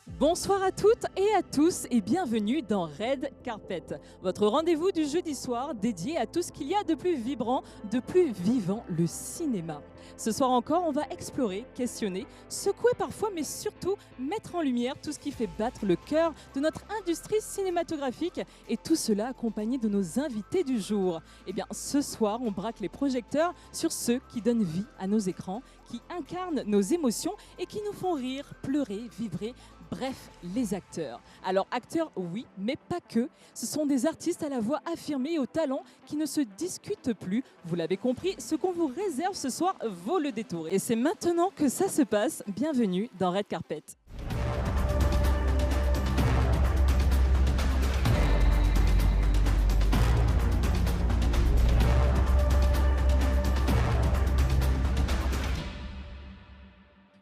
Bonsoir à toutes et à tous et bienvenue dans Red Carpet, votre rendez-vous du jeudi soir dédié à tout ce qu'il y a de plus vibrant, de plus vivant, le cinéma. Ce soir encore, on va explorer, questionner, secouer parfois, mais surtout mettre en lumière tout ce qui fait battre le cœur de notre industrie cinématographique et tout cela accompagné de nos invités du jour. Eh bien, ce soir, on braque les projecteurs sur ceux qui donnent vie à nos écrans, qui incarnent nos émotions et qui nous font rire, pleurer, vibrer. Bref, les acteurs. Alors acteurs, oui, mais pas que. Ce sont des artistes à la voix affirmée et au talent qui ne se discutent plus. Vous l'avez compris, ce qu'on vous réserve ce soir vaut le détour. Et c'est maintenant que ça se passe. Bienvenue dans Red Carpet.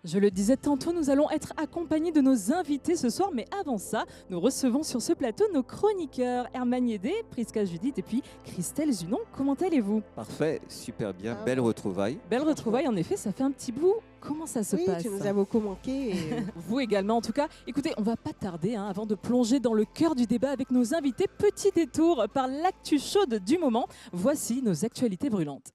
Je le disais tantôt, nous allons être accompagnés de nos invités ce soir, mais avant ça, nous recevons sur ce plateau nos chroniqueurs Herman Yédé, Prisca Judith et puis Christelle Zunon. Comment allez-vous ? Parfait, super bien, belle retrouvaille. Belle retrouvaille, en effet, ça fait un petit bout. Comment ça se passe ? Tu nous as beaucoup manqué. Vous également, en tout cas. Écoutez, on va pas tarder avant de plonger dans le cœur du débat avec nos invités. Petit détour par l'actu chaude du moment. Voici nos actualités brûlantes.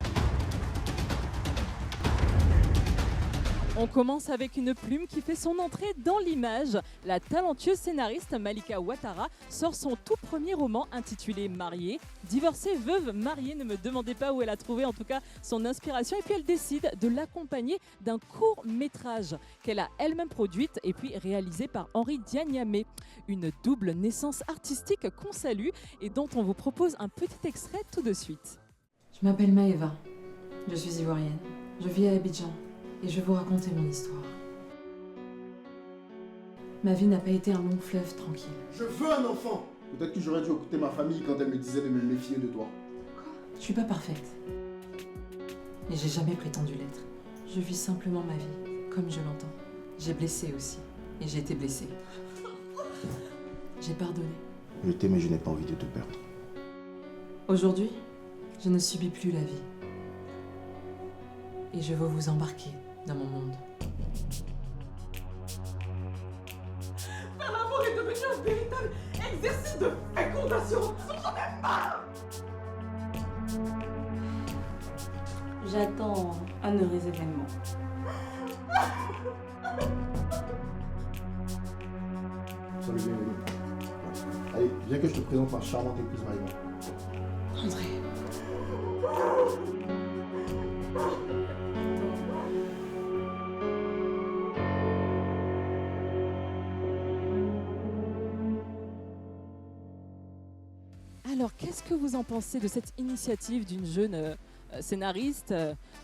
On commence avec une plume qui fait son entrée dans l'image. La talentueuse scénariste Malika Ouattara sort son tout premier roman intitulé Mariée. Divorcée, veuve, mariée, ne me demandez pas où elle a trouvé en tout cas son inspiration. Et puis elle décide de l'accompagner d'un court métrage qu'elle a elle-même produite et puis réalisé par Henri Diagnamé. Une double naissance artistique qu'on salue et dont on vous propose un petit extrait tout de suite. Je m'appelle Maëva, je suis ivoirienne, je vis à Abidjan. Et je vais vous raconter mon histoire. Ma vie n'a pas été un long fleuve tranquille. Je veux un enfant. Peut-être que j'aurais dû écouter ma famille quand elle me disait de me méfier de toi. Je suis pas parfaite. Et j'ai jamais prétendu l'être. Je vis simplement ma vie, comme je l'entends. J'ai blessé aussi. Et j'ai été blessée. J'ai pardonné. Je t'aime mais je n'ai pas envie de te perdre. Aujourd'hui, je ne subis plus la vie. Et je veux vous embarquer dans mon monde. Faire l'amour est devenu un véritable exercice de fécondation. J'en ai marre. J'attends un heureux événement. Salut, bienvenue. Allez, viens que je te présente ma charmante épouse Maïva. André. Alors, qu'est-ce que vous en pensez de cette initiative d'une jeune scénariste,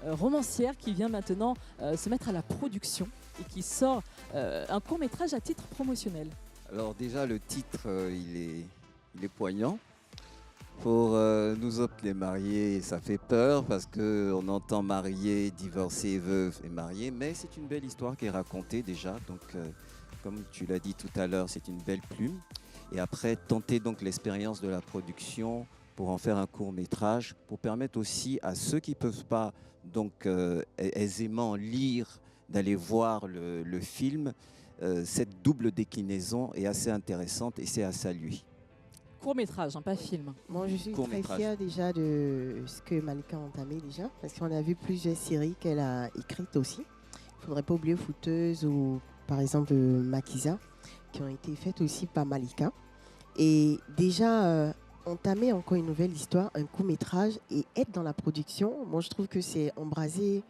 romancière qui vient maintenant se mettre à la production et qui sort un court-métrage à titre promotionnel ? Alors déjà le titre il est poignant. Pour nous autres les mariés, ça fait peur parce qu'on entend marié, divorcé, veuve et marié, mais c'est une belle histoire qui est racontée déjà. Donc comme tu l'as dit tout à l'heure, c'est une belle plume. Et après, tenter donc l'expérience de la production pour en faire un court-métrage, pour permettre aussi à ceux qui ne peuvent pas donc aisément lire, d'aller voir le film. Cette double déclinaison est assez intéressante et c'est à saluer. Court-métrage, pas film. Moi, je suis très fière déjà de ce que Malika a entamé déjà, parce qu'on a vu plusieurs séries qu'elle a écrites aussi. Il ne faudrait pas oublier Fouteuse ou par exemple Maquisa, qui ont été faites aussi par Malika. Et déjà, entamer encore une nouvelle histoire, un court-métrage et être dans la production, moi je trouve que c'est embraser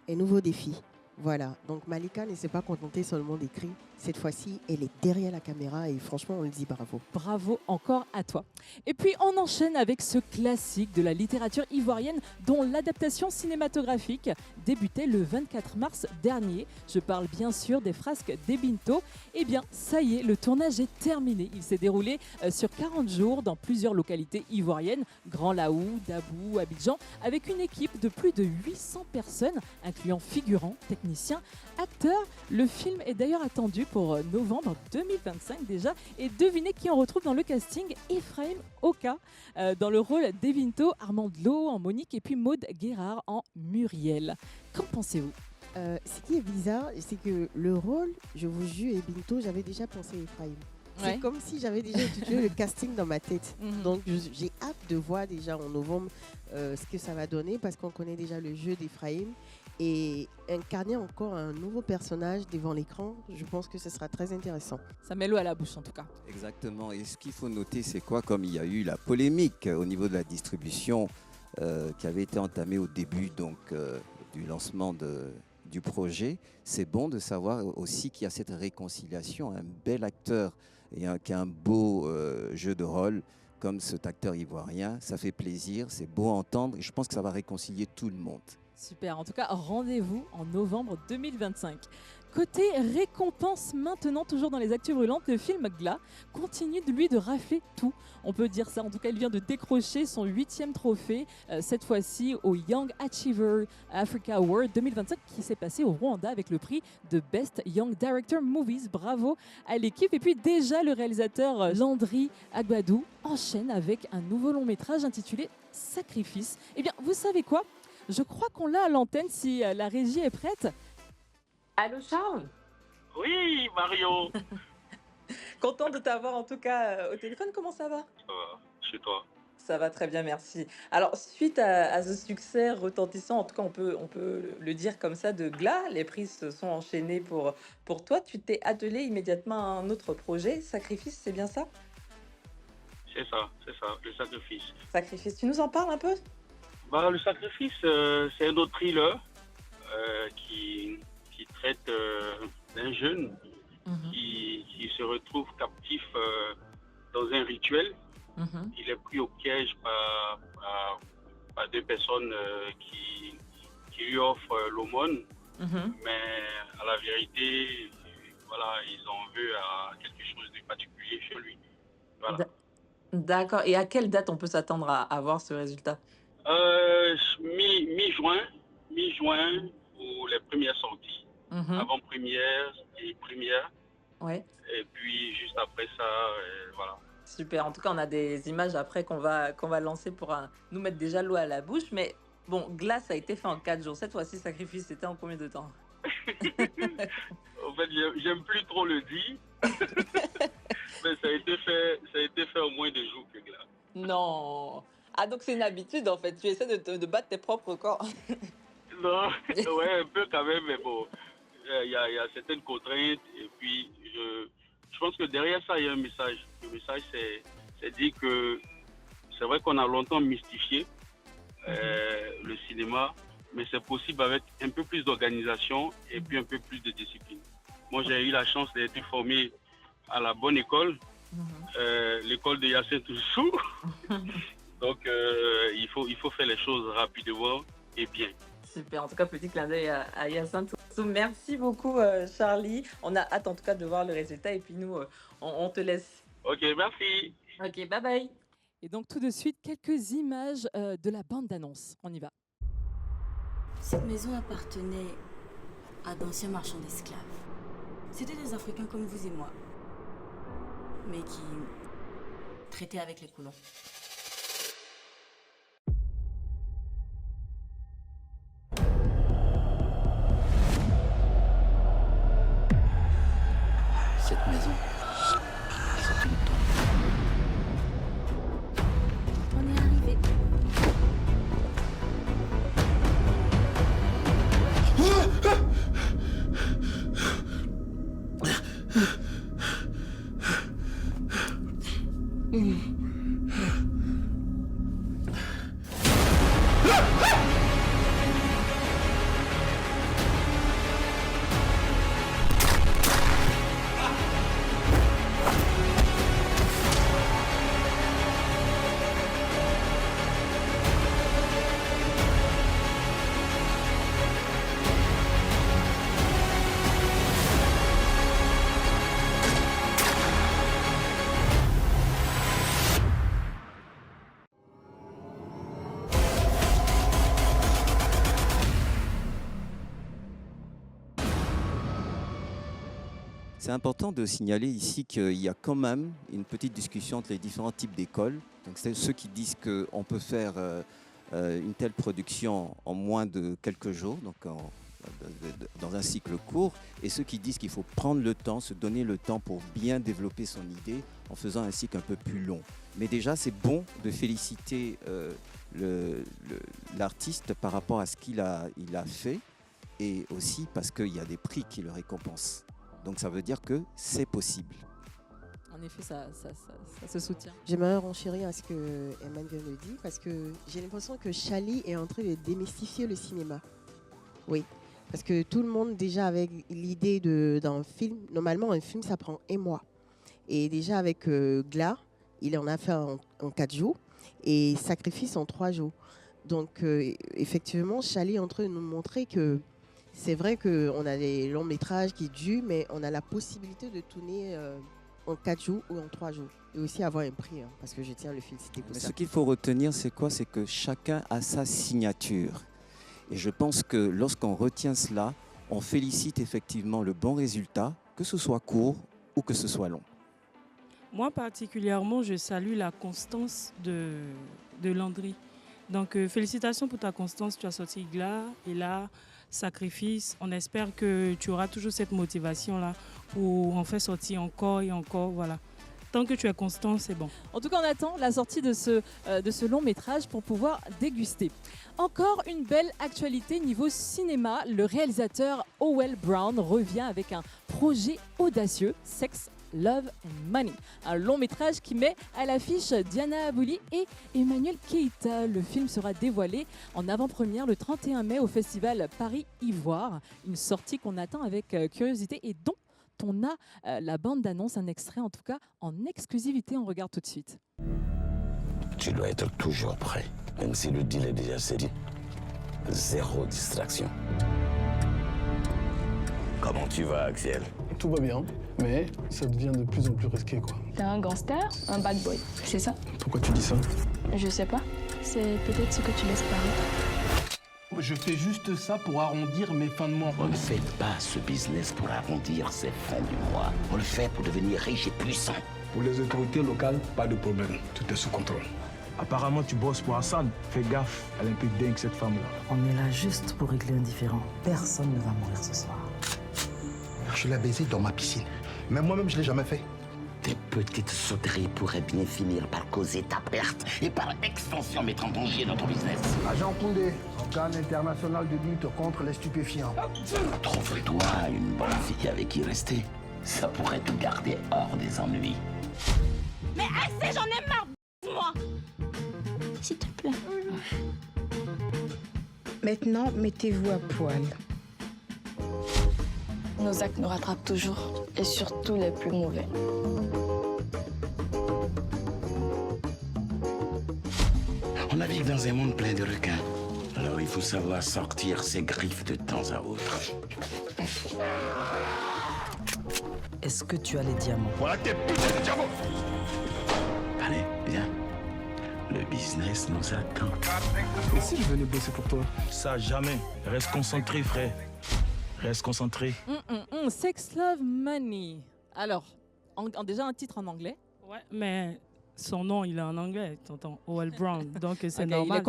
un nouveau défi. Voilà, donc Malika ne s'est pas contentée seulement d'écrire. Cette fois-ci, elle est derrière la caméra et franchement, on le dit bravo. Bravo encore à toi. Et puis, on enchaîne avec ce classique de la littérature ivoirienne dont l'adaptation cinématographique débutait le 24 mars dernier. Je parle bien sûr des frasques d'Ebinto. Eh bien, ça y est, le tournage est terminé. Il s'est déroulé sur 40 jours dans plusieurs localités ivoiriennes, Grand Laou, Dabou, Abidjan, avec une équipe de plus de 800 personnes, incluant figurants, techniciens, acteurs. Le film est d'ailleurs attendu pour novembre 2025 déjà. Et devinez qui on retrouve dans le casting : Ephraim Oka dans le rôle d'Evinto, Armand Lo en Monique et puis Maud Guérard en Muriel. Qu'en pensez-vous ? Ce qui est bizarre, c'est que le rôle, je vous jure, et Binto, j'avais déjà pensé à Ephraim. Ouais. C'est comme si j'avais déjà étudié le casting dans ma tête. Mhm. Donc j'ai hâte de voir déjà en novembre ce que ça va donner parce qu'on connaît déjà le jeu d'Ephraim. Et incarner encore un nouveau personnage devant l'écran, je pense que ce sera très intéressant. Ça met l'eau à la bouche en tout cas. Exactement. Et ce qu'il faut noter, c'est quoi? Comme il y a eu la polémique au niveau de la distribution qui avait été entamée au début du lancement du projet, c'est bon de savoir aussi qu'il y a cette réconciliation. Un bel acteur qui a un beau jeu de rôle comme cet acteur ivoirien, ça fait plaisir, c'est beau à entendre et je pense que ça va réconcilier tout le monde. Super, en tout cas, rendez-vous en novembre 2025. Côté récompense maintenant, toujours dans les actus brûlantes, le film Gla continue de rafler tout. On peut dire ça, en tout cas, il vient de décrocher son 8e trophée, cette fois-ci au Young Achiever Africa Award 2025 qui s'est passé au Rwanda avec le prix de Best Young Director Movies. Bravo à l'équipe. Et puis déjà, le réalisateur Landry Agbadou enchaîne avec un nouveau long métrage intitulé Sacrifice. Eh bien, vous savez quoi? Je crois qu'on l'a à l'antenne si la régie est prête. Allô Charles? Oui, Mario. Content de t'avoir en tout cas au téléphone, comment ça va? Ça va, chez toi. Ça va très bien, merci. Alors, suite à ce succès retentissant, en tout cas on peut le dire comme ça, de Gla, les prix se sont enchaînés pour toi. Tu t'es attelé immédiatement à un autre projet, Sacrifice, c'est bien ça? C'est ça, le sacrifice. Sacrifice, tu nous en parles un peu? Bah, le sacrifice, c'est un autre thriller qui traite d'un jeune qui se retrouve captif dans un rituel. Il est pris au piège par deux personnes qui lui offrent l'aumône, mais à la vérité, voilà, ils en veulent à quelque chose de particulier chez lui. Voilà. D'accord, et à quelle date on peut s'attendre à voir ce résultat? Mi-juin pour les premières sorties. Avant-première et première. Ouais. Et puis juste après ça, voilà. Super, en tout cas on a des images après qu'on va lancer pour nous mettre déjà l'eau à la bouche. Mais bon, Glace a été fait en 4 jours. Cette fois-ci, Sacrifice, c'était en combien de temps? En fait, j'aime plus trop le dire. Mais ça a été fait en moins de jours que Glace. Non. Ah, donc c'est une habitude en fait, tu essaies de battre tes propres records. Non, ouais, un peu quand même, mais bon, il y a certaines contraintes. Et puis, je pense que derrière ça, il y a un message. Le message, c'est dire que c'est vrai qu'on a longtemps mystifié le cinéma, mais c'est possible avec un peu plus d'organisation et puis un peu plus de discipline. Moi, j'ai eu la chance d'être formé à la bonne école, l'école de Yacine Toussou. Donc, il faut faire les choses rapidement et bien. Super, en tout cas, petit clin d'œil à Yacine Toussou. Merci beaucoup, Charlie. On a hâte en tout cas de voir le résultat et puis nous, on te laisse. Ok, merci. Ok, bye bye. Et donc tout de suite, quelques images de la bande d'annonce. On y va. Cette maison appartenait à d'anciens marchands d'esclaves. C'étaient des Africains comme vous et moi, mais qui traitaient avec les colons. Cette maison, c'est une tombe. On est arrivé. C'est important de signaler ici qu'il y a quand même une petite discussion entre les différents types d'écoles. Donc, c'est ceux qui disent qu'on peut faire une telle production en moins de quelques jours, donc dans un cycle court, et ceux qui disent qu'il faut prendre le temps, se donner le temps pour bien développer son idée en faisant un cycle un peu plus long. Mais déjà, c'est bon de féliciter l'artiste par rapport à ce qu'il a fait, et aussi parce qu'il y a des prix qui le récompensent. Donc ça veut dire que c'est possible. En effet, ça se soutient. J'aimerais renchérir à ce que Eman vient de dire, parce que j'ai l'impression que Chali est en train de démystifier le cinéma. Oui, parce que tout le monde, déjà avec l'idée d'un film, normalement un film ça prend 1 mois. Et déjà avec Gla, il en a fait en 4 jours, et Sacrifice en 3 jours. Donc effectivement, Chali est en train de nous montrer que c'est vrai qu'on a des longs métrages qui durent, mais on a la possibilité de tourner en 4 jours ou en 3 jours. Et aussi avoir un prix, hein, parce que je tiens à le féliciter pour Mais ça. ce qu'il faut retenir, c'est quoi? C'est que chacun a sa signature. Et je pense que lorsqu'on retient cela, on félicite effectivement le bon résultat, que ce soit court ou que ce soit long. Moi particulièrement, je salue la constance de Landry. Donc félicitations pour ta constance, tu as sorti Gla et là, Sacrifice. On espère que tu auras toujours cette motivation-là pour en faire sortir encore et encore, voilà. Tant que tu es constant, c'est bon. En tout cas, on attend la sortie de ce long métrage pour pouvoir déguster. Encore une belle actualité niveau cinéma. Le réalisateur Howell Brown revient avec un projet audacieux, Sex, Love and Money. Un long métrage qui met à l'affiche Diana Abouli et Emmanuel Keita. Le film sera dévoilé en avant-première le 31 mai au festival Paris Ivoire. Une sortie qu'on attend avec curiosité et dont on a la bande-annonce, un extrait en tout cas en exclusivité. On regarde tout de suite. Tu dois être toujours prêt, même si le deal est déjà cédé. Zéro distraction. Comment tu vas, Axel? Tout va bien, mais ça devient de plus en plus risqué, quoi. T'es un gangster, un bad boy, c'est ça? Pourquoi tu dis ça? Je sais pas. C'est peut-être ce que tu laisses paraître. Je fais juste ça pour arrondir mes fins de mois. On ne fait pas ce business pour arrondir ses fins du mois. On le fait pour devenir riche et puissant. Pour les autorités locales, pas de problème. Tout est sous contrôle. Apparemment, tu bosses pour Hassan. Fais gaffe, elle est un peu dingue, cette femme-là. On est là juste pour régler un différend. Personne ne va mourir ce soir. Je l'ai baisé dans ma piscine. Même moi-même, je l'ai jamais fait. Tes petites sauteries pourraient bien finir par causer ta perte et par extension mettre en danger notre business. Agent Koundé, organe international de lutte contre les stupéfiants. Trouve-toi une bonne fille avec qui rester. Ça pourrait te garder hors des ennuis. Mais assez, j'en ai marre, moi. S'il te plaît. Maintenant, mettez-vous à poil. Nos actes nous rattrapent toujours, et surtout les plus mauvais. On navigue dans un monde plein de requins. Alors il faut savoir sortir ses griffes de temps à autre. Est-ce que tu as les diamants? Voilà tes putains de diamants! Allez, viens. Le business nous attend. Et si je venais bosser pour toi? Ça, jamais. Reste concentré, frère. Reste concentré. Sex, Love, Money. Alors, déjà un titre en anglais. Ouais, mais son nom, il est en anglais, t'entends, Howell Brown, donc c'est Okay, normal. Il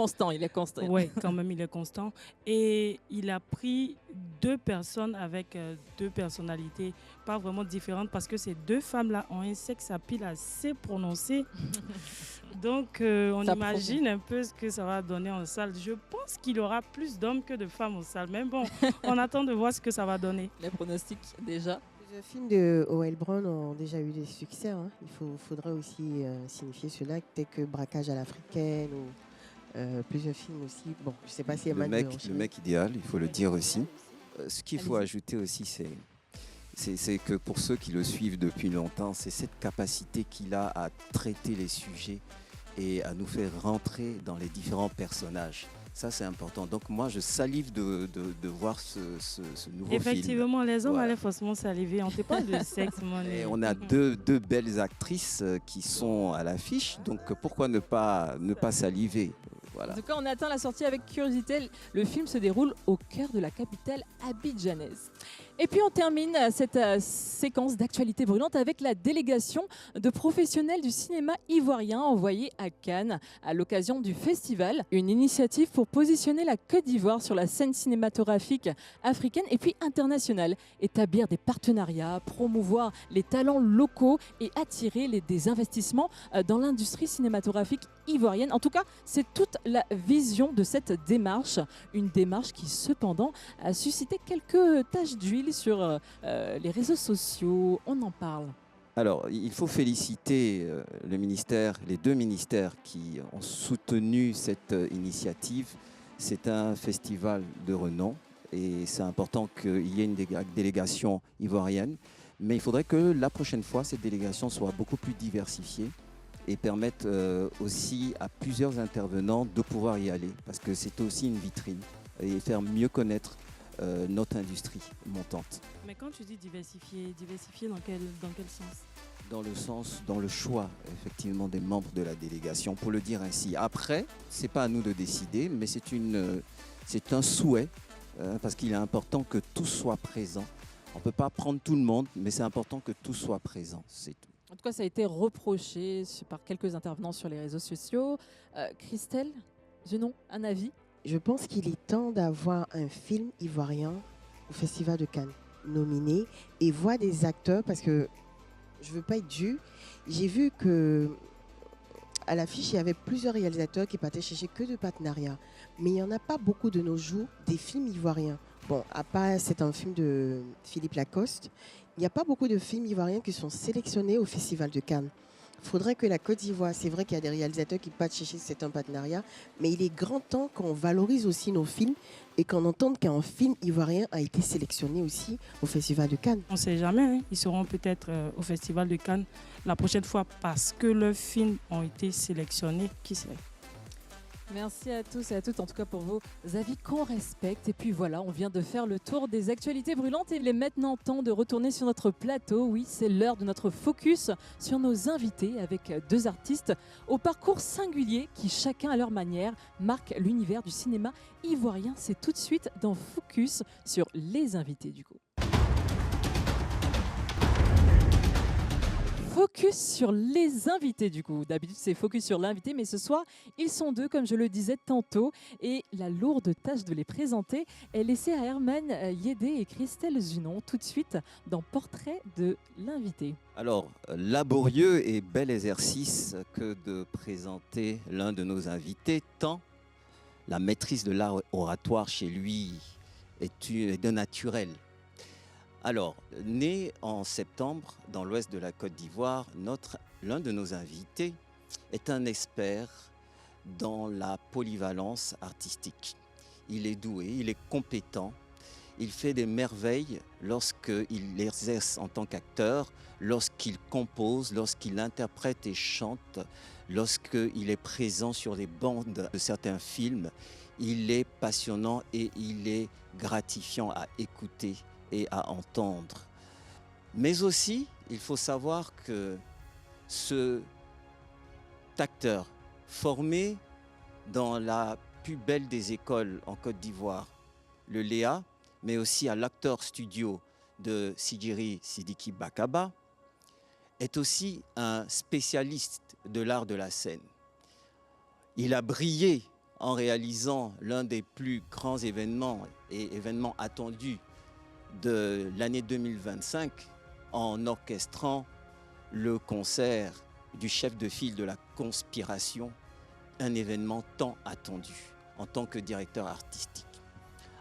est constant. Oui, quand même, il est constant. Et il a pris 2 personnes avec 2 personnalités pas vraiment différentes parce que ces 2 femmes-là ont un sexe à pile assez prononcé. Donc, on imagine un peu ce que ça va donner en salle. Je pense qu'il y aura plus d'hommes que de femmes en salle. Mais bon, on attend de voir ce que ça va donner. Les pronostics, déjà. Plusieurs films de Howell Brown ont déjà eu des succès. Hein. Il faudrait aussi signifier cela, tel que Braquage à l'africaine ou plusieurs films aussi. Bon, je ne sais pas si le mec idéal, il faut le dire aussi. Ce qu'il faut ajouter aussi, c'est que pour ceux qui le suivent depuis longtemps, c'est cette capacité qu'il a à traiter les sujets et à nous faire rentrer dans les différents personnages. Ça, c'est important. Donc, moi, je salive de voir ce nouveau film. Effectivement, les hommes allaient forcément saliver. On ne sait pas de sexe, et on a deux belles actrices qui sont à l'affiche. Donc, pourquoi ne pas saliver? Voilà. En tout cas, on attend la sortie avec curiosité. Le film se déroule au cœur de la capitale abidjanaise. Et puis on termine cette séquence d'actualité brûlante avec la délégation de professionnels du cinéma ivoirien envoyée à Cannes à l'occasion du festival. Une initiative pour positionner la Côte d'Ivoire sur la scène cinématographique africaine et puis internationale. Établir des partenariats, promouvoir les talents locaux et attirer des investissements dans l'industrie cinématographique ivoirienne. En tout cas, c'est toute la vision de cette démarche. Une démarche qui cependant a suscité quelques taches d'huile sur les réseaux sociaux. On en parle. Alors, il faut féliciter le ministère, les deux ministères qui ont soutenu cette initiative. C'est un festival de renom et c'est important qu'il y ait une délégation ivoirienne. Mais il faudrait que la prochaine fois, cette délégation soit beaucoup plus diversifiée et permette aussi à plusieurs intervenants de pouvoir y aller parce que c'est aussi une vitrine et faire mieux connaître notre industrie montante. Mais quand tu dis diversifier dans quel sens? Dans le choix, effectivement, des membres de la délégation, pour le dire ainsi. Après, ce n'est pas à nous de décider, mais c'est un souhait, parce qu'il est important que tout soit présent. On ne peut pas prendre tout le monde, mais c'est important que tout soit présent, c'est tout. En tout cas, ça a été reproché par quelques intervenants sur les réseaux sociaux. Christelle Zunon, un avis? Je pense qu'il est temps d'avoir un film ivoirien au Festival de Cannes nominé et voir des acteurs parce que je ne veux pas être due. J'ai vu que à l'affiche, il y avait plusieurs réalisateurs qui partaient chercher que de partenariats. Mais il n'y en a pas beaucoup de nos jours des films ivoiriens. Bon, à part c'est un film de Philippe Lacoste, il n'y a pas beaucoup de films ivoiriens qui sont sélectionnés au Festival de Cannes. Il faudrait que la Côte d'Ivoire, c'est vrai qu'il y a des réalisateurs qui partent chercher certains partenariats, mais il est grand temps qu'on valorise aussi nos films et qu'on entende qu'un film ivoirien a été sélectionné aussi au Festival de Cannes. On ne sait jamais, hein. Ils seront peut-être au Festival de Cannes la prochaine fois parce que leurs films ont été sélectionnés, qui sait. Merci à tous et à toutes en tout cas pour vos avis qu'on respecte. Et puis voilà, on vient de faire le tour des actualités brûlantes et il est maintenant temps de retourner sur notre plateau. Oui, c'est l'heure de notre focus sur nos invités avec deux artistes au parcours singulier qui chacun à leur manière marquent l'univers du cinéma ivoirien. C'est tout de suite dans Focus sur les invités du coup. Focus sur les invités du coup. D'habitude c'est focus sur l'invité, mais ce soir ils sont deux comme je le disais tantôt et la lourde tâche de les présenter est laissée à Herman Yédé et Christelle Zunon tout de suite dans Portrait de l'invité. Alors, laborieux et bel exercice que de présenter l'un de nos invités, tant la maîtrise de l'art oratoire chez lui est de naturel. Alors, né en septembre dans l'ouest de la Côte d'Ivoire, l'un de nos invités est un expert dans la polyvalence artistique. Il est doué, il est compétent, il fait des merveilles lorsqu'il exerce en tant qu'acteur, lorsqu'il compose, lorsqu'il interprète et chante, lorsqu'il est présent sur les bandes de certains films. Il est passionnant et il est gratifiant à écouter et à entendre. Mais aussi, il faut savoir que cet acteur formé dans la plus belle des écoles en Côte d'Ivoire, le Léa, mais aussi à l'Acteur Studio de Sidjiri Sidiki Bakaba, est aussi un spécialiste de l'art de la scène. Il a brillé en réalisant l'un des plus grands événements et événements attendus de l'année 2025 en orchestrant le concert du chef de file de la Conspiration, un événement tant attendu en tant que directeur artistique.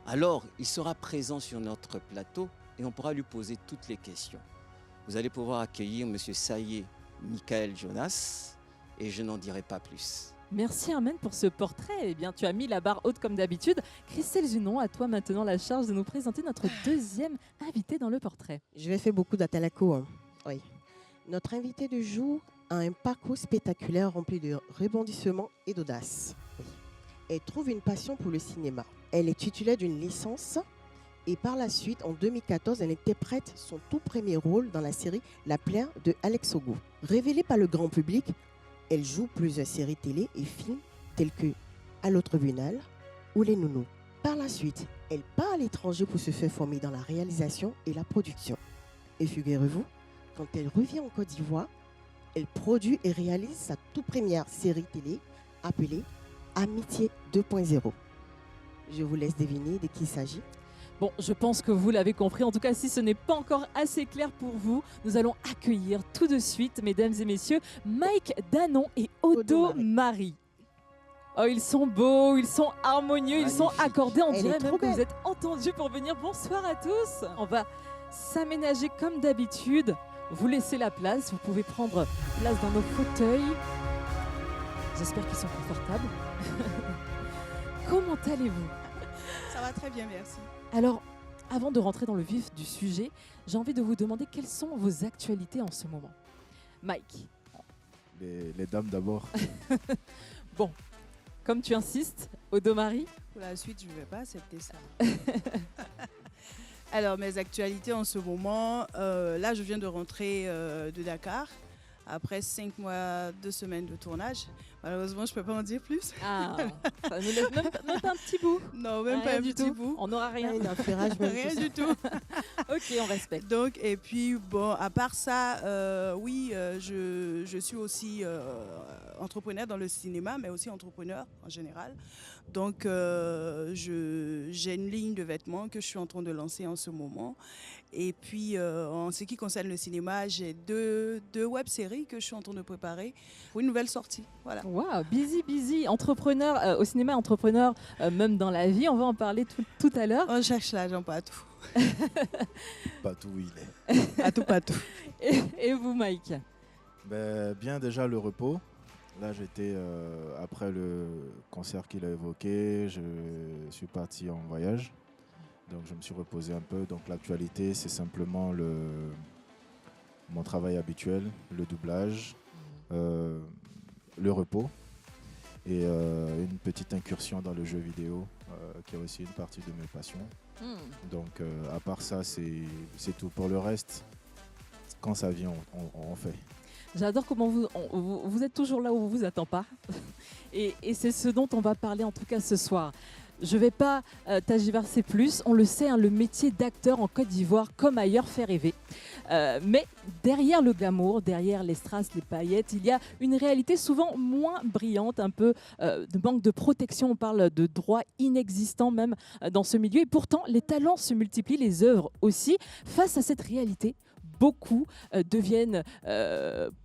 Alors, il sera présent sur notre plateau et on pourra lui poser toutes les questions. Vous allez pouvoir accueillir M. Sayé Michael Jonas et je n'en dirai pas plus. Merci Herman pour ce portrait. Eh bien, tu as mis la barre haute comme d'habitude. Christelle Zunon, à toi maintenant la charge de nous présenter notre deuxième invité dans le portrait. Je vais faire beaucoup d'Atalako. Hein. Oui. Notre invité du jour a un parcours spectaculaire rempli de rebondissements et d'audace. Oui. Elle trouve une passion pour le cinéma. Elle est titulaire d'une licence et par la suite, en 2014, elle interprète son tout premier rôle dans la série La Plaire de Alex Ogo. Révélée par le grand public, elle joue plusieurs séries télé et films tels que Allô Tribunal ou Les Nounous. Par la suite, elle part à l'étranger pour se faire former dans la réalisation et la production. Et figurez-vous, quand elle revient en Côte d'Ivoire, elle produit et réalise sa toute première série télé appelée Amitié 2.0. Je vous laisse deviner de qui il s'agit. Bon, je pense que vous l'avez compris. En tout cas, si ce n'est pas encore assez clair pour vous, nous allons accueillir tout de suite, mesdames et messieurs, Mike Danon et Odo Marie. Oh, ils sont beaux, ils sont harmonieux, ils sont accordés. On dirait même que vous êtes entendus pour venir. Bonsoir à tous. On va s'aménager comme d'habitude. Vous laissez la place. Vous pouvez prendre place dans nos fauteuils. J'espère qu'ils sont confortables. Comment allez-vous? Ça va très bien, merci. Alors, avant de rentrer dans le vif du sujet, j'ai envie de vous demander quelles sont vos actualités en ce moment. Mike. Les dames d'abord. Bon, comme tu insistes, Odo Marie. Pour la suite, je ne vais pas accepter ça. Alors, mes actualités en ce moment, là, je viens de rentrer de Dakar. Après 5 mois, 2 semaines de tournage. Malheureusement, je ne peux pas en dire plus. Ah, ça nous laisse même pas un petit bout. Non, même pas un petit bout. On n'aura rien. Rien du tout. Ok, on respecte. Donc, et puis, bon, à part ça, oui, je suis aussi entrepreneur dans le cinéma, mais aussi entrepreneur en général. Donc, j'ai une ligne de vêtements que je suis en train de lancer en ce moment. Et puis, en ce qui concerne le cinéma, j'ai deux web-séries que je suis en train de préparer pour une nouvelle sortie. Voilà. Waouh, busy, entrepreneur au cinéma, entrepreneur même dans la vie. On va en parler tout à l'heure. On cherche l'argent partout. Partout où il est. Partout. Et vous, Mike? Bien déjà le repos. Là, j'étais, après le concert qu'il a évoqué, je suis parti en voyage. Donc, je me suis reposé un peu. Donc, l'actualité, c'est simplement mon travail habituel, le doublage, le repos et une petite incursion dans le jeu vidéo, qui est aussi une partie de mes passions. Donc, à part ça, c'est tout. Pour le reste, quand ça vient, on fait. J'adore comment vous êtes toujours là où on ne vous attend pas. Et c'est ce dont on va parler en tout cas ce soir. Je ne vais pas t'agiverser plus. On le sait, le métier d'acteur en Côte d'Ivoire, comme ailleurs, fait rêver. Mais derrière le glamour, derrière les strass, les paillettes, il y a une réalité souvent moins brillante, un peu de manque de protection. On parle de droits inexistants même dans ce milieu. Et pourtant, les talents se multiplient, les œuvres aussi. Face à cette réalité, beaucoup deviennent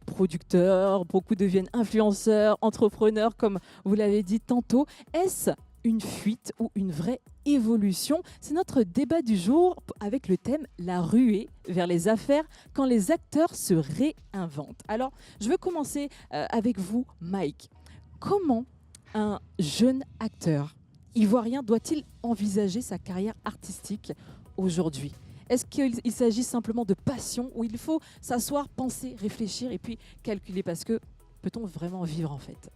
producteurs, beaucoup deviennent influenceurs, entrepreneurs, comme vous l'avez dit tantôt. Est-ce une fuite ou une vraie évolution? C'est notre débat du jour avec le thème « La ruée vers les affaires quand les acteurs se réinventent ». Alors, je veux commencer avec vous, Mike. Comment un jeune acteur ivoirien doit-il envisager sa carrière artistique aujourd'hui? Est-ce qu'il s'agit simplement de passion ou il faut s'asseoir, penser, réfléchir et puis calculer? Parce que peut-on vraiment vivre en fait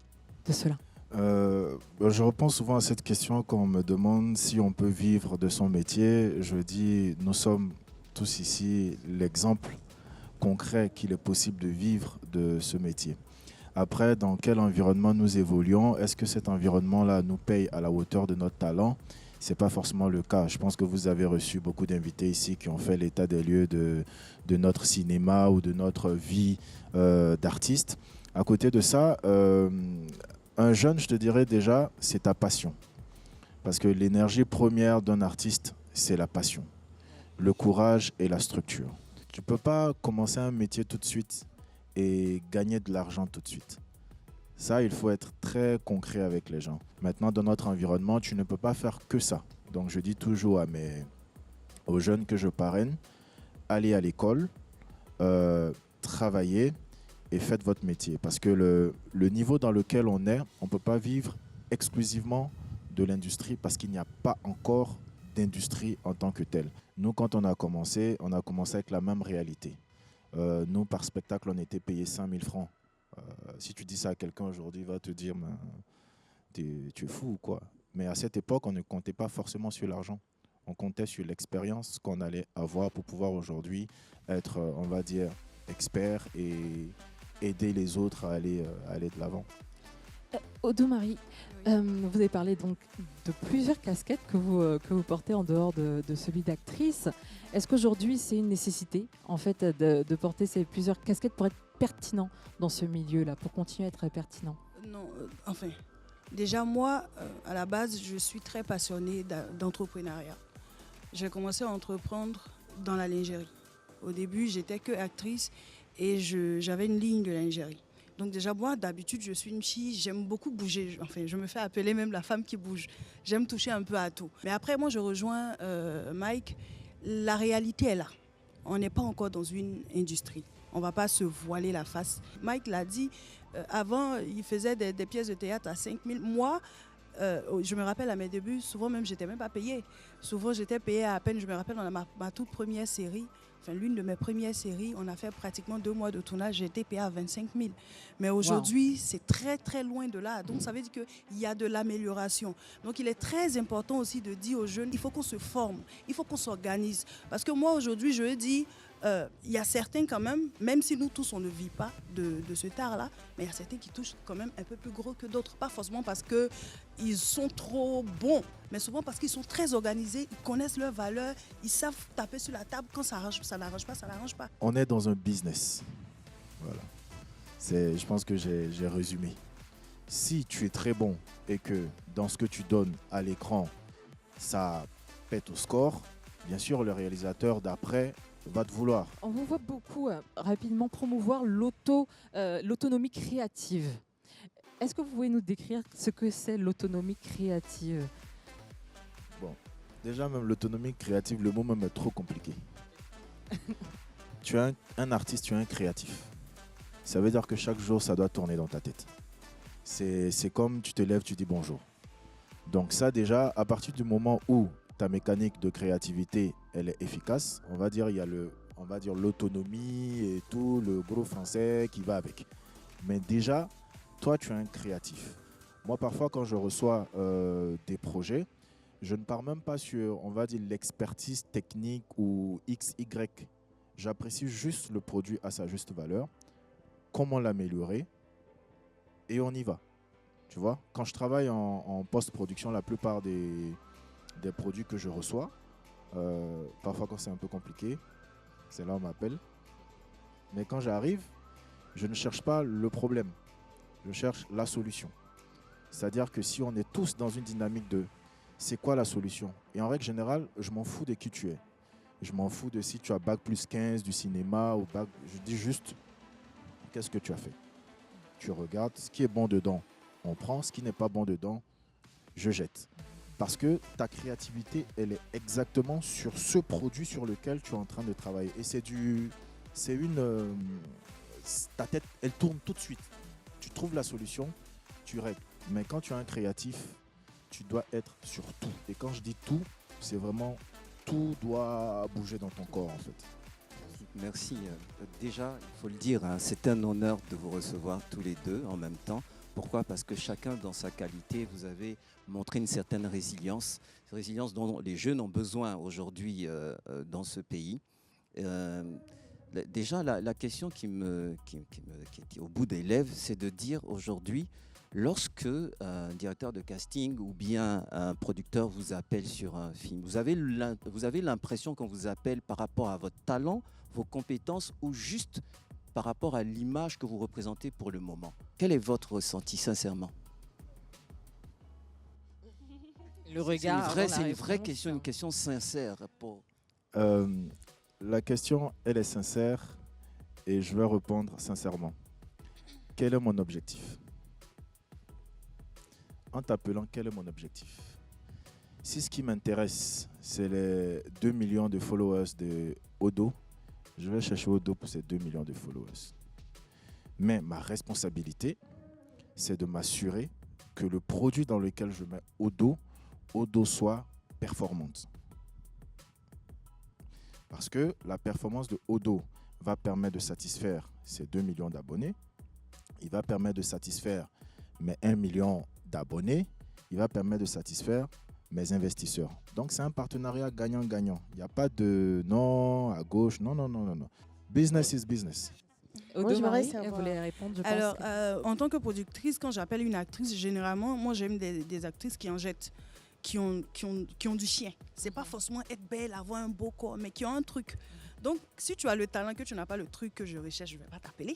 de cela? Je repense souvent à cette question quand on me demande si on peut vivre de son métier. Je dis, nous sommes tous ici l'exemple concret qu'il est possible de vivre de ce métier. Après, dans quel environnement nous évoluons? Est-ce que cet environnement-là nous paye à la hauteur de notre talent? Ce n'est pas forcément le cas. Je pense que vous avez reçu beaucoup d'invités ici qui ont fait l'état des lieux de notre cinéma ou de notre vie d'artiste. À côté de ça, un jeune, je te dirais déjà, c'est ta passion. Parce que l'énergie première d'un artiste, c'est la passion, le courage et la structure. Tu ne peux pas commencer un métier tout de suite et gagner de l'argent tout de suite. Ça, il faut être très concret avec les gens. Maintenant, dans notre environnement, tu ne peux pas faire que ça. Donc, je dis toujours aux jeunes que je parraine, allez à l'école, travaillez et faites votre métier. Parce que le niveau dans lequel on est, on ne peut pas vivre exclusivement de l'industrie parce qu'il n'y a pas encore d'industrie en tant que telle. Nous, quand on a commencé avec la même réalité. Nous, par spectacle, on était payé 5 000 francs. Si tu dis ça à quelqu'un aujourd'hui, il va te dire tu es fou ou quoi. Mais à cette époque, on ne comptait pas forcément sur l'argent. On comptait sur l'expérience qu'on allait avoir pour pouvoir aujourd'hui être, on va dire, expert et aider les autres à aller de l'avant. Aude-Marie, vous avez parlé donc de plusieurs casquettes que vous portez en dehors de celui d'actrice. Est-ce qu'aujourd'hui c'est une nécessité en fait de porter ces plusieurs casquettes pour être pertinent dans ce milieu-là, pour continuer à être pertinent? Non, enfin, déjà moi, à la base, je suis très passionnée d'entrepreneuriat. J'ai commencé à entreprendre dans la lingerie. Au début, j'étais que actrice et j'avais une ligne de lingerie. Donc déjà, moi, d'habitude, je suis une fille, j'aime beaucoup bouger. Enfin, je me fais appeler même la femme qui bouge. J'aime toucher un peu à tout. Mais après, moi, je rejoins Mike. La réalité est là. On n'est pas encore dans une industrie. On ne va pas se voiler la face. Mike l'a dit, avant, il faisait des pièces de théâtre à 5 000. Moi, je me rappelle à mes débuts, souvent même, je n'étais même pas payée. Souvent, j'étais payée à peine. Je me rappelle, dans ma toute première série, enfin l'une de mes premières séries, on a fait pratiquement 2 mois de tournage, j'ai été payée à 25 000. Mais aujourd'hui, c'est très très loin de là. Donc ça veut dire qu'il y a de l'amélioration. Donc il est très important aussi de dire aux jeunes, il faut qu'on se forme, il faut qu'on s'organise. Parce que moi aujourd'hui, je dis, il y a certains quand même si nous tous on ne vit pas de ce art-là, mais il y a certains qui touchent quand même un peu plus gros que d'autres. Pas forcément parce qu'ils sont trop bons, mais souvent parce qu'ils sont très organisés, ils connaissent leurs valeurs, ils savent taper sur la table quand ça n'arrange pas, ça n'arrange pas. On est dans un business. Voilà. Je pense que j'ai résumé. Si tu es très bon et que dans ce que tu donnes à l'écran, ça pète au score, bien sûr, le réalisateur d'après va te vouloir. On vous voit beaucoup rapidement promouvoir l'autonomie créative. Est-ce que vous pouvez nous décrire ce que c'est l'autonomie créative? Bon, déjà même l'autonomie créative, le mot même est trop compliqué. Tu es un artiste, tu es un créatif. Ça veut dire que chaque jour, ça doit tourner dans ta tête. C'est comme tu te lèves, tu dis bonjour. Donc ça déjà, à partir du moment où ta mécanique de créativité, elle est efficace, on va dire il y a l'autonomie et tout, le gros français qui va avec. Mais déjà, toi, tu es un créatif. Moi, parfois, quand je reçois des projets, je ne pars même pas sur, on va dire, l'expertise technique ou XY. J'apprécie juste le produit à sa juste valeur, comment l'améliorer, et on y va. Tu vois, quand je travaille en post-production, la plupart des produits que je reçois, parfois quand c'est un peu compliqué, c'est là où on m'appelle. Mais quand j'arrive, je ne cherche pas le problème, je cherche la solution. C'est-à-dire que si on est tous dans une dynamique de c'est quoi la solution? Et en règle générale, je m'en fous de qui tu es. Je m'en fous de si tu as bac plus 15 du cinéma ou bac. Je dis juste, qu'est-ce que tu as fait? Tu regardes, ce qui est bon dedans, on prend, ce qui n'est pas bon dedans, je jette. Parce que ta créativité, elle est exactement sur ce produit sur lequel tu es en train de travailler. Et ta tête, elle tourne tout de suite. Tu trouves la solution, tu règles. Mais quand tu es un créatif, tu dois être sur tout. Et quand je dis tout, c'est vraiment tout doit bouger dans ton corps en fait. Merci. Déjà, il faut le dire, hein, c'est un honneur de vous recevoir tous les deux en même temps. Pourquoi? Parce que chacun dans sa qualité, vous avez montré une certaine résilience dont les jeunes ont besoin aujourd'hui dans ce pays. Déjà, la question qui est au bout des lèvres, c'est de dire aujourd'hui, lorsque un directeur de casting ou bien un producteur vous appelle sur un film, vous avez l'impression qu'on vous appelle par rapport à votre talent, vos compétences ou juste par rapport à l'image que vous représentez pour le moment. Quel est votre ressenti, sincèrement? Le regard. C'est une vraie question, une question sincère. La question, elle est sincère et je vais répondre sincèrement. Quel est mon objectif? En t'appelant, quel est mon objectif? Si ce qui m'intéresse, c'est les 2 millions de followers de Odo, je vais chercher Odo pour ces 2 millions de followers. Mais ma responsabilité, c'est de m'assurer que le produit dans lequel je mets Odo soit performante. Parce que la performance de Odo va permettre de satisfaire ces 2 millions d'abonnés. Il va permettre de satisfaire mes 1 million d'abonnés. Il va permettre de satisfaire mes investisseurs. Donc, c'est un partenariat gagnant-gagnant. Il n'y a pas de non à gauche. Non. Business is business. Moi, j'aimerais Marie, elle savoir. voulait répondre, je pense. Alors, en tant que productrice, quand j'appelle une actrice, généralement, moi, j'aime des actrices qui en jettent, qui ont du chien. C'est pas forcément être belle, avoir un beau corps, mais qui ont un truc. Donc, si tu as le talent, que tu n'as pas le truc que je recherche, je ne vais pas t'appeler.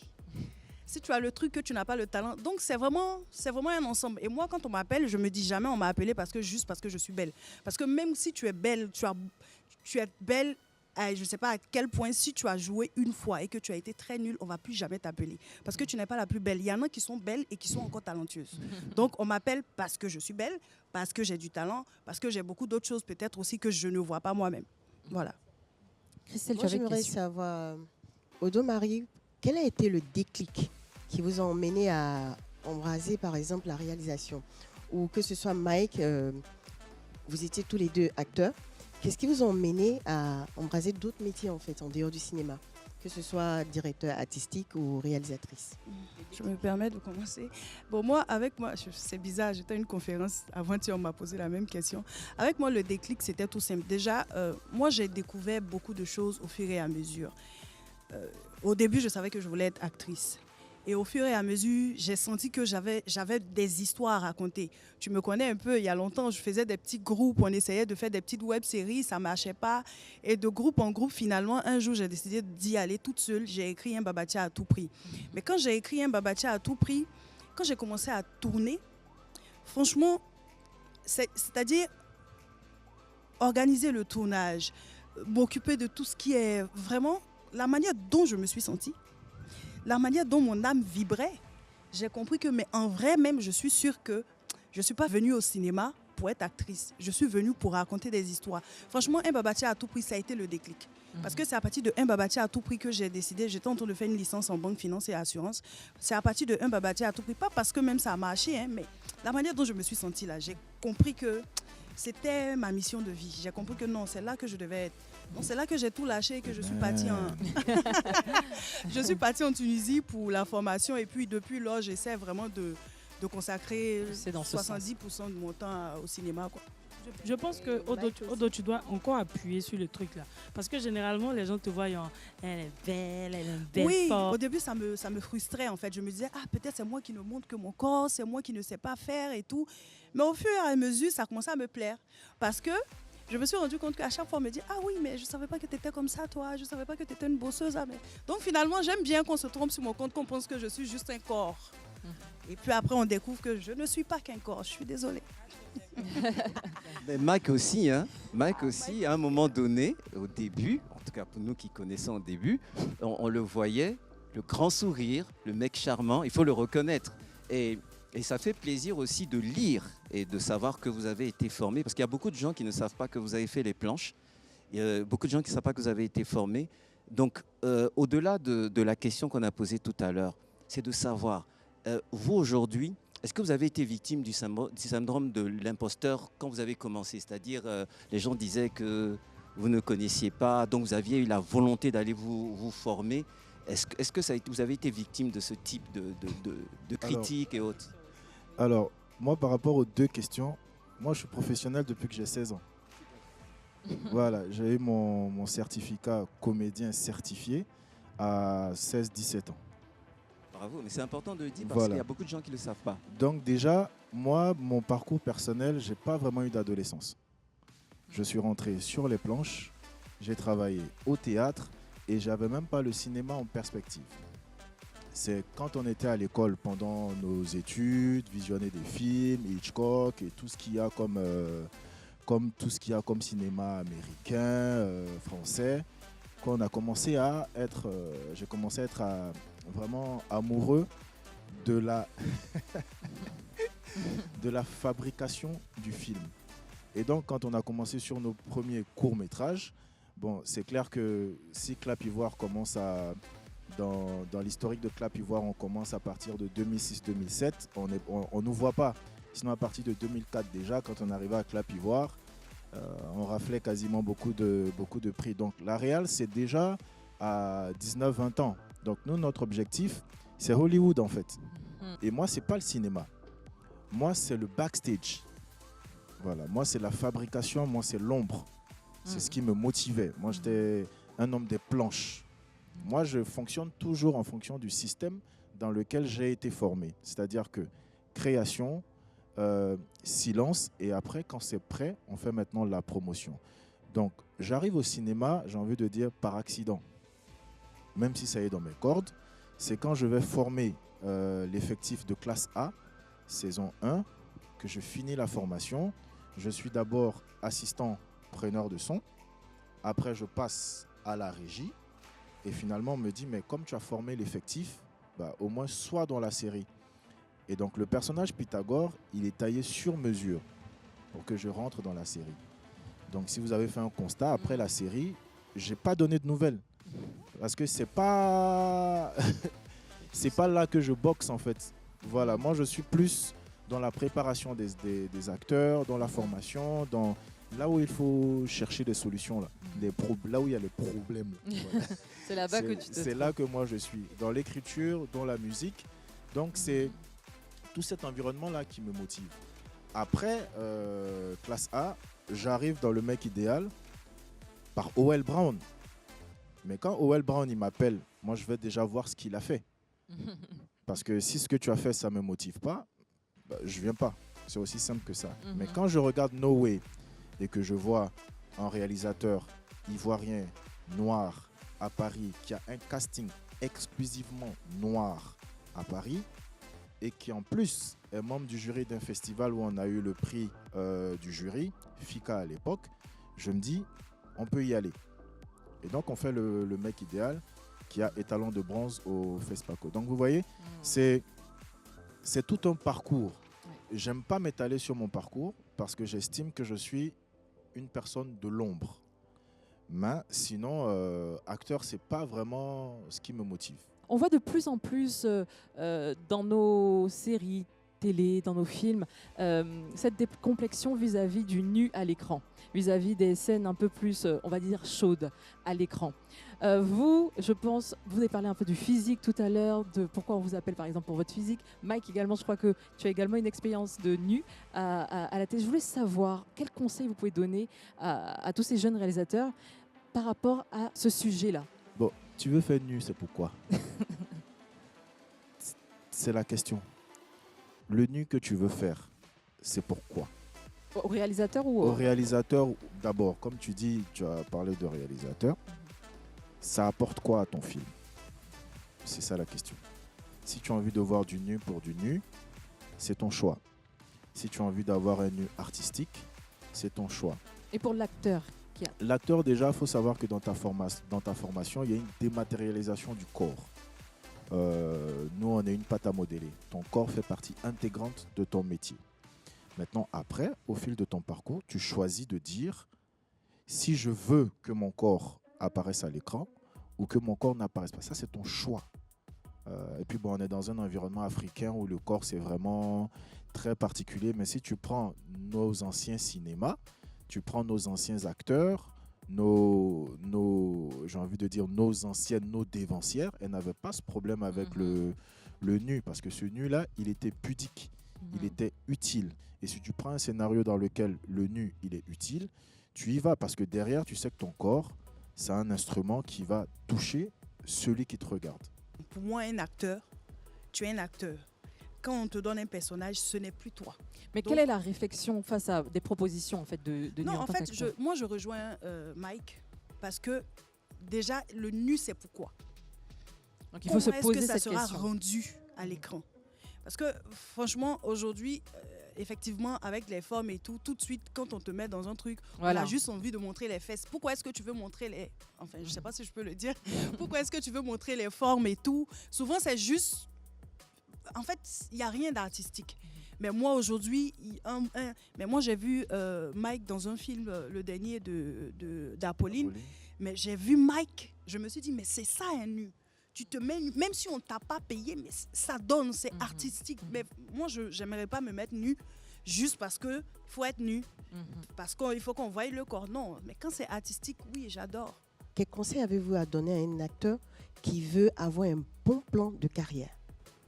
Si tu as le truc, que tu n'as pas le talent. Donc, c'est vraiment un ensemble. Et moi, quand on m'appelle, je me dis jamais on m'a appelé juste parce que je suis belle. Parce que même si tu es belle, tu es belle, je ne sais pas à quel point, si tu as joué une fois et que tu as été très nulle, on ne va plus jamais t'appeler. Parce que tu n'es pas la plus belle. Il y en a qui sont belles et qui sont encore talentueuses. Donc, on m'appelle parce que je suis belle, parce que j'ai du talent, parce que j'ai beaucoup d'autres choses peut-être aussi que je ne vois pas moi-même. Voilà. Christelle, Moi, j'aimerais savoir, Odo Marie, quel a été le déclic qui vous a emmené à embraser, par exemple, la réalisation? Ou que ce soit Mike, vous étiez tous les deux acteurs. Qu'est-ce qui vous a emmené à embraser d'autres métiers, en fait, en dehors du cinéma? Que ce soit directeur artistique ou réalisatrice. Je me permets de commencer. Bon, moi, c'est bizarre, j'étais à une conférence avant-hier, on m'a posé la même question. Avec moi, le déclic, c'était tout simple. Déjà, moi, j'ai découvert beaucoup de choses au fur et à mesure. Au début, je savais que je voulais être actrice. Et au fur et à mesure, j'ai senti que j'avais des histoires à raconter. Tu me connais un peu, il y a longtemps, je faisais des petits groupes, on essayait de faire des petites web-séries, ça ne marchait pas. Et de groupe en groupe, finalement, un jour, j'ai décidé d'y aller toute seule. J'ai écrit un Babatia à tout prix. Mais quand j'ai écrit un Babatia à tout prix, quand j'ai commencé à tourner, franchement, c'est-à-dire organiser le tournage, m'occuper de tout ce qui est vraiment la manière dont je me suis sentie, la manière dont mon âme vibrait, j'ai compris que, mais en vrai même, je suis sûre que je ne suis pas venue au cinéma pour être actrice. Je suis venue pour raconter des histoires. Franchement, un Babatia à tout prix, ça a été le déclic. Parce que c'est à partir de un Babatia à tout prix que j'ai décidé, j'étais en train de faire une licence en banque, finance et assurance. C'est à partir de un Babatia à tout prix, pas parce que même ça a marché, hein, mais la manière dont je me suis sentie là, j'ai compris que c'était ma mission de vie. J'ai compris que non, c'est là que je devais être. Donc c'est là que j'ai tout lâché et que je suis partie je suis partie en Tunisie pour la formation et puis depuis là, j'essaie vraiment de consacrer 70% de mon temps au cinéma, quoi. Je pense que Odo, tu dois encore appuyer sur le truc là. Parce que généralement, les gens te voient, elle est belle, elle est belle. Oui, forte. au début, ça me frustrait en fait. Je me disais, peut-être c'est moi qui ne montre que mon corps, c'est moi qui ne sais pas faire et tout. Mais au fur et à mesure, ça commençait à me plaire. Parce que je me suis rendu compte qu'à chaque fois, on me dit, oui, mais je ne savais pas que tu étais comme ça, toi. Je ne savais pas que tu étais une bosseuse. Donc finalement, j'aime bien qu'on se trompe sur mon compte, qu'on pense que je suis juste un corps. Et puis après, on découvre que je ne suis pas qu'un corps. Je suis désolée. Mais Mike aussi, à un moment donné, au début, en tout cas pour nous qui connaissons au début, on le voyait, le grand sourire, le mec charmant, il faut le reconnaître. Et ça fait plaisir aussi de lire et de savoir que vous avez été formé, parce qu'il y a beaucoup de gens qui ne savent pas que vous avez fait les planches, il y a beaucoup de gens qui ne savent pas que vous avez été formé. Donc, au-delà de la question qu'on a posée tout à l'heure, c'est de savoir, vous aujourd'hui, est-ce que vous avez été victime du syndrome de l'imposteur quand vous avez commencé? C'est-à-dire, les gens disaient que vous ne connaissiez pas, donc vous aviez eu la volonté d'aller vous former. Est-ce que vous avez été victime de ce type de critiques et autres? Alors, moi, par rapport aux deux questions, moi, je suis professionnel depuis que j'ai 16 ans. Voilà, j'ai eu mon certificat comédien certifié à 16-17 ans. Bravo, mais c'est important de le dire parce qu'il y a beaucoup de gens qui ne le savent pas. Donc déjà, moi, mon parcours personnel, je n'ai pas vraiment eu d'adolescence. Je suis rentré sur les planches, j'ai travaillé au théâtre et je n'avais même pas le cinéma en perspective. C'est quand on était à l'école pendant nos études, visionner des films, Hitchcock et tout ce qu'il y a comme cinéma américain, français, qu'on a commencé à être, j'ai commencé à être vraiment amoureux de la fabrication du film. Et donc, quand on a commencé sur nos premiers courts-métrages, bon, c'est clair que si Clap Ivoire commence dans l'historique de Clap Ivoire, on commence à partir de 2006-2007, on nous voit pas. Sinon, à partir de 2004 déjà, quand on arrivait à Clap Ivoire, on raflait quasiment beaucoup de prix. Donc, la Réal, c'est déjà à 19-20 ans. Donc, nous, notre objectif, c'est Hollywood, en fait. Et moi, c'est pas le cinéma. Moi, c'est le backstage. Voilà. Moi, c'est la fabrication. Moi, c'est l'ombre. C'est ce qui me motivait. Moi, j'étais un homme des planches. Moi, je fonctionne toujours en fonction du système dans lequel j'ai été formé. C'est-à-dire que création, silence, et après, quand c'est prêt, on fait maintenant la promotion. Donc, j'arrive au cinéma, j'ai envie de dire, par accident. Même si ça est dans mes cordes, c'est quand je vais former l'effectif de classe A, saison 1, que je finis la formation. Je suis d'abord assistant preneur de son. Après, je passe à la régie. Et finalement, on me dit, mais comme tu as formé l'effectif, bah, au moins sois dans la série. Et donc, le personnage Pythagore, il est taillé sur mesure pour que je rentre dans la série. Donc, si vous avez fait un constat, après la série, j'ai pas donné de nouvelles. Parce que c'est pas... c'est pas là que je boxe, en fait. Voilà, moi, je suis plus dans la préparation des acteurs, dans la formation, dans là où il faut chercher des solutions, là où il y a les problèmes. Voilà. C'est là-bas que tu te C'est trouves. là que moi je suis, dans l'écriture, dans la musique. Donc c'est tout cet environnement-là qui me motive. Après, classe A, j'arrive dans le mec idéal par O.L. Brown. Mais quand O.L. Brown il m'appelle, moi je vais déjà voir ce qu'il a fait. Parce que si ce que tu as fait, ça ne me motive pas, bah, je ne viens pas. C'est aussi simple que ça. Mais quand je regarde No Way et que je vois un réalisateur ivoirien, noir, à Paris, qui a un casting exclusivement noir à Paris, et qui en plus est membre du jury d'un festival où on a eu le prix du jury, FICA à l'époque, je me dis, on peut y aller. Et donc on fait le mec idéal qui a étalon de bronze au FESPACO. Donc vous voyez, c'est tout un parcours. J'aime pas m'étaler sur mon parcours parce que j'estime que je suis une personne de l'ombre. Mais sinon, acteur, c'est pas vraiment ce qui me motive. On voit de plus en plus dans nos séries télé, dans nos films, cette décomplexion vis-à-vis du nu à l'écran, vis-à-vis des scènes un peu plus, on va dire, chaudes à l'écran. Vous, je pense, vous avez parlé un peu du physique tout à l'heure, de pourquoi on vous appelle par exemple pour votre physique. Mike également, je crois que tu as également une expérience de nu à la télé. Je voulais savoir quels conseils vous pouvez donner à tous ces jeunes réalisateurs par rapport à ce sujet-là. Bon, tu veux faire nu, c'est pourquoi? C'est la question. Le nu que tu veux faire, c'est pourquoi? Au réalisateur ou au réalisateur, d'abord, comme tu dis, tu as parlé de réalisateur. Ça apporte quoi à ton film? C'est ça la question. Si tu as envie de voir du nu pour du nu, c'est ton choix. Si tu as envie d'avoir un nu artistique, c'est ton choix. Et pour l'acteur L'acteur, déjà, il faut savoir que dans ta formation, il y a une dématérialisation du corps. Nous, on est une pâte à modeler. Ton corps fait partie intégrante de ton métier. Maintenant, après, au fil de ton parcours, tu choisis de dire si je veux que mon corps apparaisse à l'écran ou que mon corps n'apparaisse pas. Ça, c'est ton choix. Et puis, bon, on est dans un environnement africain où le corps, c'est vraiment très particulier. Mais si tu prends nos anciens cinémas, tu prends nos anciens acteurs, j'ai envie de dire nos anciennes, nos dévancières, elles n'avaient pas ce problème avec le nu. Parce que ce nu-là, il était pudique, il était utile. Et si tu prends un scénario dans lequel le nu, il est utile, tu y vas. Parce que derrière, tu sais que ton corps, c'est un instrument qui va toucher celui qui te regarde. Pour moi, un acteur, tu es un acteur. Quand on te donne un personnage, ce n'est plus toi. Mais quelle est la réflexion face à des propositions en fait, de nu Non, en tant fait, qu'acteur? moi, je rejoins Mike parce que déjà, le nu, c'est pourquoi. Donc, il faut se poser est-ce que ça cette sera question. rendu à l'écran? Parce que franchement, aujourd'hui, effectivement, avec les formes et tout de suite, quand on te met dans un truc, Voilà. on a juste envie de montrer les fesses. Pourquoi est-ce que tu veux montrer les... Enfin, je ne sais pas si je peux le dire. Pourquoi est-ce que tu veux montrer les formes et tout? Souvent, c'est juste... En fait, il n'y a rien d'artistique. Mais moi, aujourd'hui, mais moi, j'ai vu Mike dans un film, le dernier d'Apolline. Mais j'ai vu Mike, je me suis dit, mais c'est ça un nu. Tu te mets nu, même si on ne t'a pas payé, mais ça donne, c'est artistique. Mais moi, je n'aimerais pas me mettre nu juste parce qu'il faut être nu. Parce qu'il faut qu'on voie le corps. Non, mais quand c'est artistique, oui, j'adore. Quel conseil avez-vous à donner à un acteur qui veut avoir un bon plan de carrière?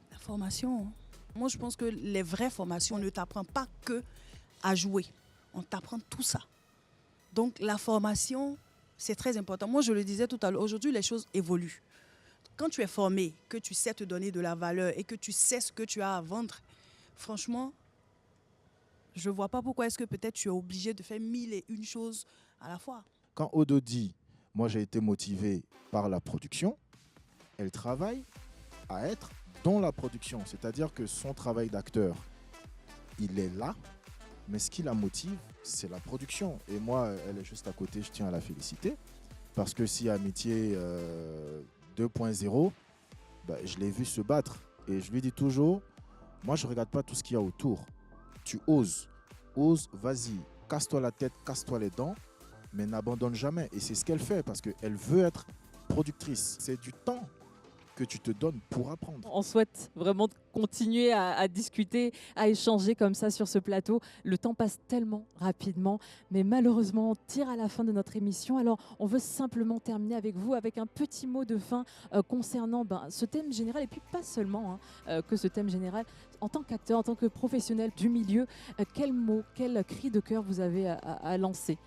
La formation. Moi, je pense que les vraies formations ne t'apprennent pas que à jouer. On t'apprend tout ça. Donc, la formation, c'est très important. Moi, je le disais tout à l'heure, aujourd'hui, les choses évoluent. quand tu es formé, que tu sais te donner de la valeur et que tu sais ce que tu as à vendre, franchement, je ne vois pas pourquoi est-ce que peut-être tu es obligé de faire 1001 choses à la fois. Quand Odo dit, moi j'ai été motivé par la production, elle travaille à être dans la production. C'est-à-dire que son travail d'acteur, il est là, mais ce qui la motive, c'est la production. Et moi, elle est juste à côté, je tiens à la féliciter. Parce que si Amitié 2.0, bah, je l'ai vu se battre. Et je lui dis toujours, moi je ne regarde pas tout ce qu'il y a autour. Tu oses, vas-y, casse-toi la tête, casse-toi les dents, mais n'abandonne jamais. Et c'est ce qu'elle fait parce qu'elle veut être productrice. C'est du temps que tu te donnes pour apprendre. On souhaite vraiment continuer à discuter, à échanger comme ça sur ce plateau. Le temps passe tellement rapidement, mais malheureusement, on tire à la fin de notre émission. Alors, on veut simplement terminer avec vous avec un petit mot de fin concernant ce thème général, et puis pas seulement que ce thème général. En tant qu'acteur, en tant que professionnel du milieu, quel mot, quel cri de cœur vous avez à lancer ?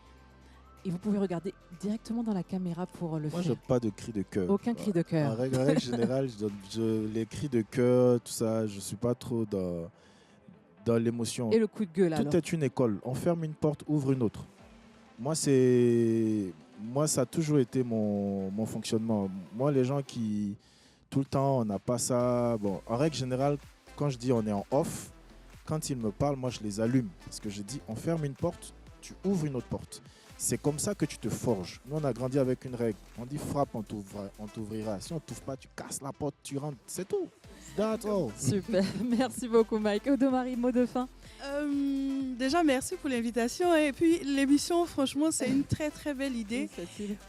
Et vous pouvez regarder directement dans la caméra pour le Moi, faire. je n'ai pas de cri de cœur. Aucun cri de cœur. En règle générale, les cris de cœur, tout ça, je ne suis pas trop dans l'émotion. Et le coup de gueule, Tout alors est une école. On ferme une porte, ouvre une autre. Moi, ça a toujours été mon fonctionnement. Moi, les gens qui, tout le temps, on n'a pas ça. Bon, en règle générale, quand je dis on est en off, quand ils me parlent, moi, je les allume. Parce que je dis, on ferme une porte, tu ouvres une autre porte. C'est comme ça que tu te forges. Nous, on a grandi avec une règle. On dit frappe, on t'ouvrira. Si on ne t'ouvre pas, tu casses la porte, tu rentres. C'est tout. That's all. Super. Merci beaucoup, Mike. Aude-Marie, mot de fin. Déjà, merci pour l'invitation. Et puis, l'émission, franchement, c'est une très, très belle idée.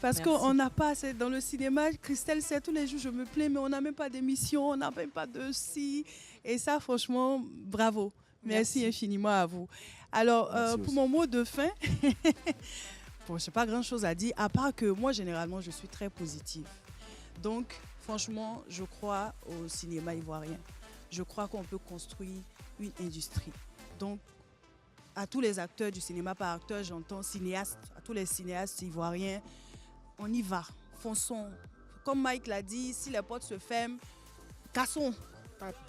Parce qu'on n'a pas, dans le cinéma, Christelle sait, tous les jours, je me plains, mais on n'a même pas d'émission, on n'a même pas de si. Et ça, franchement, bravo. Merci infiniment à vous. Alors, pour mon mot de fin, bon, je n'ai pas grand-chose à dire, à part que moi, généralement, je suis très positive. Donc, franchement, je crois au cinéma ivoirien. Je crois qu'on peut construire une industrie. Donc, à tous les acteurs du cinéma, par acteur, j'entends cinéastes, à tous les cinéastes ivoiriens, on y va, fonçons. Comme Mike l'a dit, si les portes se ferment, cassons.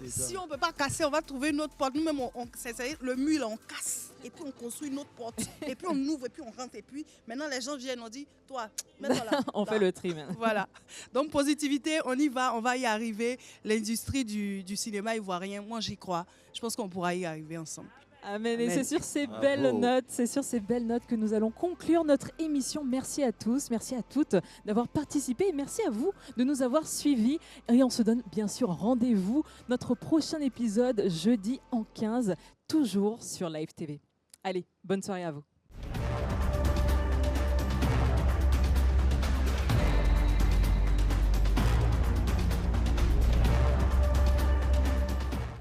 Si on ne peut pas casser, on va trouver une autre porte. Nous-mêmes, c'est le mur, là, on casse. Et puis, on construit une autre porte. Et puis, on ouvre, et puis, on rentre. Et puis, maintenant, les gens viennent, on dit, toi, mets-toi là. On fait le tri maintenant. Voilà. Donc, positivité, on y va, on va y arriver. L'industrie du cinéma ivoirien, moi, j'y crois. Je pense qu'on pourra y arriver ensemble. Amen. Et c'est sur ces belles notes, que nous allons conclure notre émission. Merci à tous, merci à toutes d'avoir participé et merci à vous de nous avoir suivis. Et on se donne bien sûr rendez-vous notre prochain épisode jeudi en 15, toujours sur Live TV. Allez, bonne soirée à vous.